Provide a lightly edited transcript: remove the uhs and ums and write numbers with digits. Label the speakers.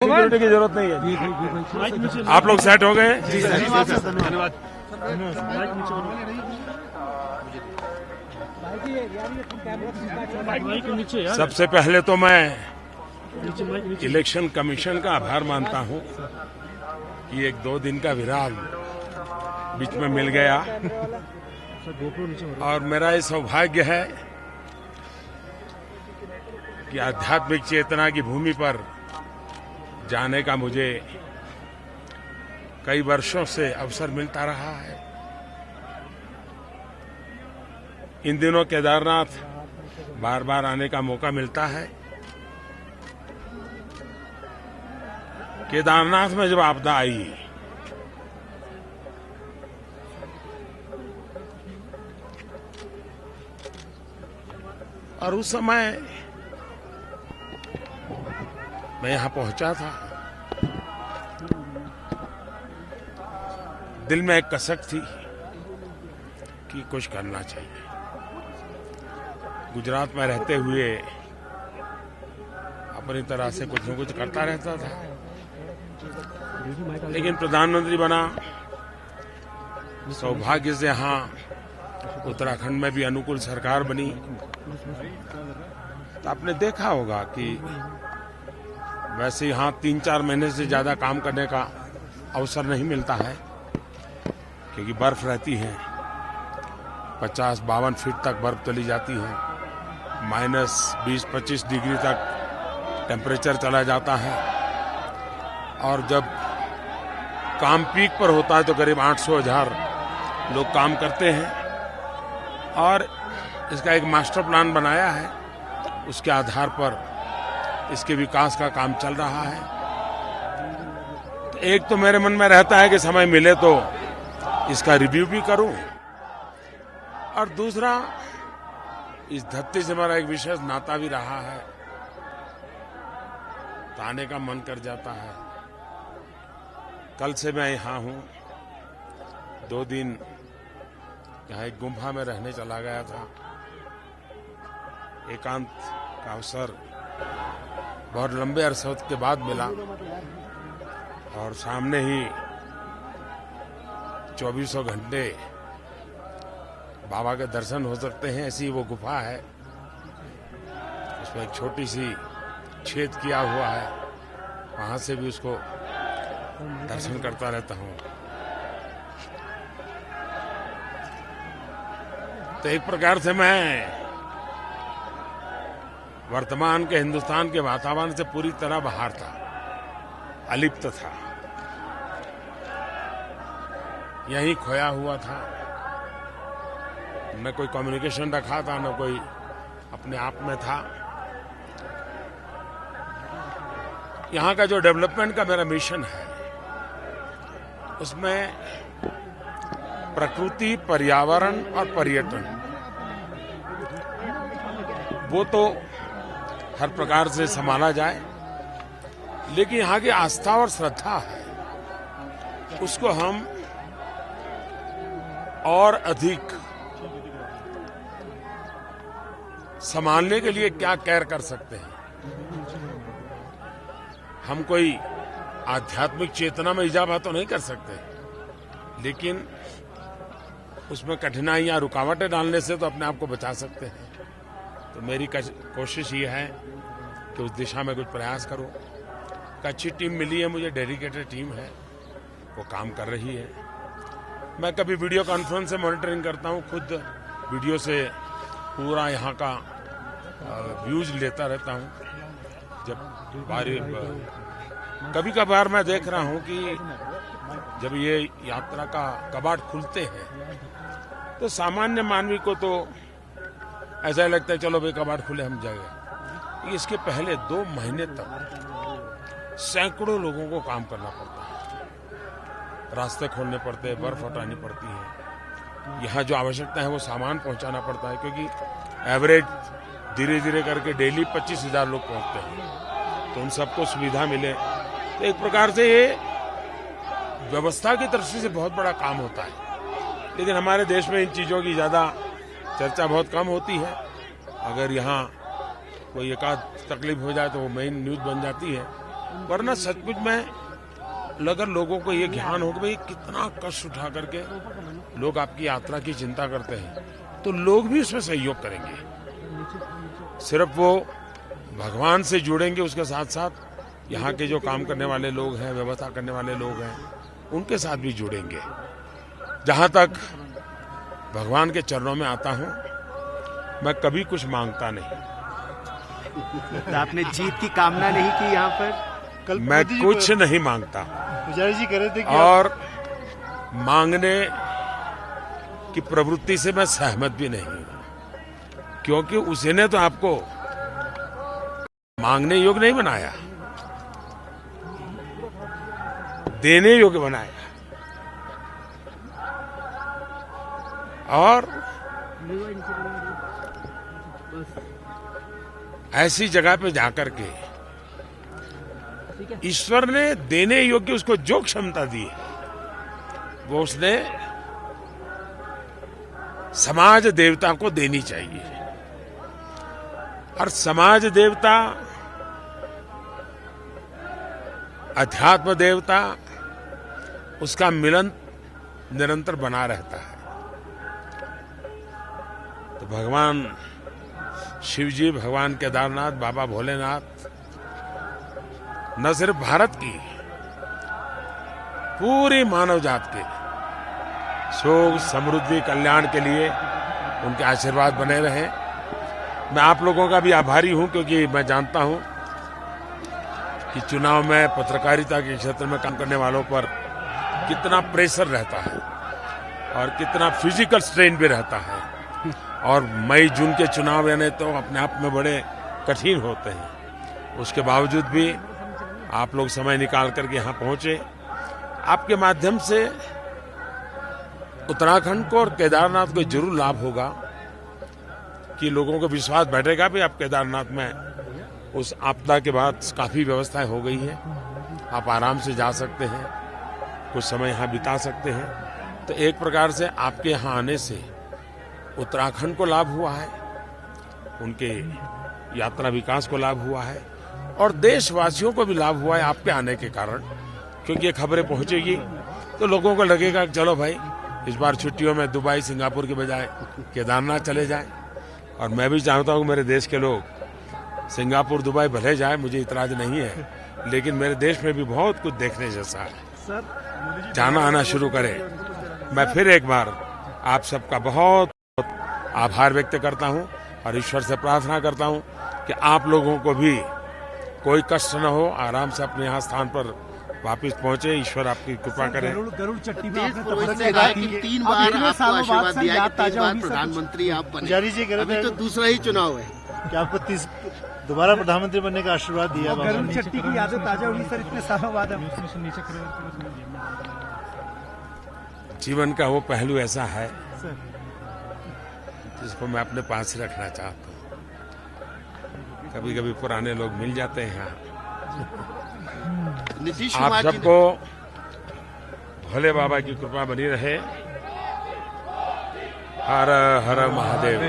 Speaker 1: Security की जरूरत नहीं है। आप लोग सेट हो गए? जी सर, धन्यवाद। सबसे पहले तो मैं इलेक्शन कमीशन का आभार मानता हूं कि एक 2 दिन का विराम बीच में मिल गया और मेरा ये सौभाग्य है कि आध्यात्मिक चेतना की भूमि पर जाने का मुझे कई वर्षों से अवसर मिलता रहा है। इन दिनों केदारनाथ बार बार आने का मौका मिलता है। केदारनाथ में जब आपदा आई और उस समय मैं यहां पहुंचा था, दिल में एक कसक थी कि कुछ करना चाहिए। गुजरात में रहते हुए अपनी तरह से कुछ न कुछ करता रहता था, लेकिन प्रधानमंत्री बना, सौभाग्य से यहां उत्तराखंड में भी अनुकूल सरकार बनी। तो आपने देखा होगा कि वैसे यहाँ 3-4 महीने से ज्यादा काम करने का अवसर नहीं मिलता है, क्योंकि बर्फ रहती है, 50-52 फीट तक बर्फ चली जाती है, -20-25 डिग्री तक टेम्परेचर चला जाता है, और जब काम पीक पर होता है तो करीब 800,000 लोग काम करते हैं। और इसका एक मास्टर प्लान बनाया है, उसके आधार पर इसके विकास का काम चल रहा है। तो एक तो मेरे मन में रहता है कि समय मिले तो इसका रिव्यू भी करूं, और दूसरा इस धरती से हमारा एक विशेष नाता भी रहा है, तो आने का मन कर जाता है। कल से मैं यहां हूं, 2 दिन यहां एक गुम्फा में रहने चला गया था। एकांत का अवसर बहुत लंबे अरसे के बाद मिला, और सामने ही 24 घंटे बाबा के दर्शन हो सकते हैं, ऐसी वो गुफा है। उसमें एक छोटी सी छेद किया हुआ है, वहां से भी उसको दर्शन करता रहता हूं। तो एक प्रकार से मैं वर्तमान के हिंदुस्तान के वातावरण से पूरी तरह बाहर था, अलिप्त था, यहीं खोया हुआ था। न कोई कम्युनिकेशन रखा था, न कोई अपने आप में था। यहां का जो डेवलपमेंट का मेरा मिशन है, उसमें प्रकृति, पर्यावरण और पर्यटन, वो तो हर प्रकार से संभाला जाए, लेकिन यहाँ की आस्था और श्रद्धा है, उसको हम और अधिक संभालने के लिए क्या केयर कर सकते हैं। हम कोई आध्यात्मिक चेतना में इजाफा तो नहीं कर सकते, लेकिन उसमें कठिनाइयां, रुकावटें डालने से तो अपने आप को बचा सकते हैं। तो मेरी कोशिश ये है कि उस दिशा में कुछ प्रयास करूं। एक अच्छी टीम मिली है मुझे, डेडिकेटेड टीम है, वो काम कर रही है। मैं कभी वीडियो कॉन्फ्रेंस से मॉनिटरिंग करता हूं, खुद वीडियो से पूरा यहाँ का व्यूज लेता रहता हूं। जब कभी कभार मैं देख रहा हूं कि जब ये यात्रा का कबाड़ खुलते हैं, तो सामान्य मानवी को तो ऐसा लगता है चलो भाई कबाड़ खुले हम जाएंगे। इसके पहले 2 महीने तक सैकड़ों लोगों को काम करना पड़ता है, रास्ते खोलने पड़ते हैं, बर्फ हटानी पड़ती है, यहाँ जो आवश्यकता है वो सामान पहुंचाना पड़ता है, क्योंकि एवरेज धीरे धीरे करके डेली 25,000 लोग पहुंचते हैं, तो उन सबको सुविधा मिले। तो एक प्रकार से ये व्यवस्था की तरफ से बहुत बड़ा काम होता है, लेकिन हमारे देश में इन चीजों की ज्यादा चर्चा बहुत कम होती है। अगर यहाँ कोई एकाध तकलीफ हो जाए तो वो मेन न्यूज बन जाती है, वरना सचमुच में अगर लोगों को ये ज्ञान हो कि भाई कितना कष्ट उठा करके लोग आपकी यात्रा की चिंता करते हैं, तो लोग भी उसमें सहयोग करेंगे। सिर्फ वो भगवान से जुड़ेंगे, उसके साथ साथ यहाँ के जो काम करने वाले लोग हैं, व्यवस्था करने वाले लोग हैं, उनके साथ भी जुड़ेंगे। जहाँ तक भगवान के चरणों में आता हूँ, मैं कभी कुछ मांगता नहीं।
Speaker 2: तो आपने जीत की कामना नहीं की यहाँ पर?
Speaker 3: कल
Speaker 1: मैं कुछ नहीं मांगता
Speaker 3: पुजारी जी कह रहे थे कि
Speaker 1: और मांगने की प्रवृत्ति से मैं सहमत भी नहीं हूं, क्योंकि उसने तो आपको मांगने योग्य नहीं बनाया, देने योग्य बनाया। और ऐसी जगह पे जाकर के ईश्वर ने देने योग्य उसको जो क्षमता दी है, वो उसने समाज देवता को देनी चाहिए। और समाज देवता, अध्यात्म देवता, उसका मिलन निरंतर बना रहता है। तो भगवान शिव जी, भगवान केदारनाथ, बाबा भोलेनाथ न सिर्फ भारत की, पूरी मानव जात के सुख, समृद्धि, कल्याण के लिए उनके आशीर्वाद बने रहे। मैं आप लोगों का भी आभारी हूं, क्योंकि मैं जानता हूं कि चुनाव में पत्रकारिता के क्षेत्र में काम करने वालों पर कितना प्रेशर रहता है और कितना फिजिकल स्ट्रेन भी रहता है। और मई जून के चुनाव यानी तो अपने आप में बड़े कठिन होते हैं। उसके बावजूद भी आप लोग समय निकाल करके यहाँ पहुंचे। आपके माध्यम से उत्तराखंड को और केदारनाथ को जरूर लाभ होगा कि लोगों को विश्वास बैठेगा भी आप केदारनाथ में उस आपदा के बाद काफी व्यवस्थाएं हो गई है, आप आराम से जा सकते हैं, कुछ समय यहाँ बिता सकते हैं। तो एक प्रकार से आपके यहाँ आने से उत्तराखंड को लाभ हुआ है, उनके यात्रा विकास को लाभ हुआ है और देशवासियों को भी लाभ हुआ है आपके आने के कारण। क्योंकि ये खबरें पहुंचेगी तो लोगों को लगेगा कि चलो भाई इस बार छुट्टियों में दुबई, सिंगापुर के बजाय केदारनाथ चले जाएं। और मैं भी चाहता हूं कि मेरे देश के लोग सिंगापुर, दुबई भले जाए, मुझे इतराज नहीं है, लेकिन मेरे देश में भी बहुत कुछ देखने जैसा है। जाना आना शुरू करें। मैं फिर एक बार आप सबका बहुत आभार व्यक्त करता हूं और ईश्वर से प्रार्थना करता हूं कि आप लोगों को भी कोई कष्ट न हो, आराम से अपने यहाँ स्थान पर वापस पहुंचे। ईश्वर आपकी कृपा करे।
Speaker 2: गरुड़ चट्टी में आपने तपस्या की कि 3 बार आपको आशीर्वाद दिया कि 3 बार प्रधानमंत्री आप बने।
Speaker 3: पुजारी जी कह रहे थे
Speaker 2: तो दूसरा ही चुनाव है
Speaker 3: कि आपको दोबारा प्रधानमंत्री बनने का आशीर्वाद दिया।
Speaker 2: गरुड़ चट्टी की यादें ताजा हुई सर, इतने सालों बाद।
Speaker 1: जीवन का वो पहलू ऐसा है जिसको मैं अपने पास ही रखना चाहता हूँ। कभी कभी पुराने लोग मिल जाते हैं यहाँ। आप सबको भोले बाबा की कृपा बनी रहे। हर हर महादेव।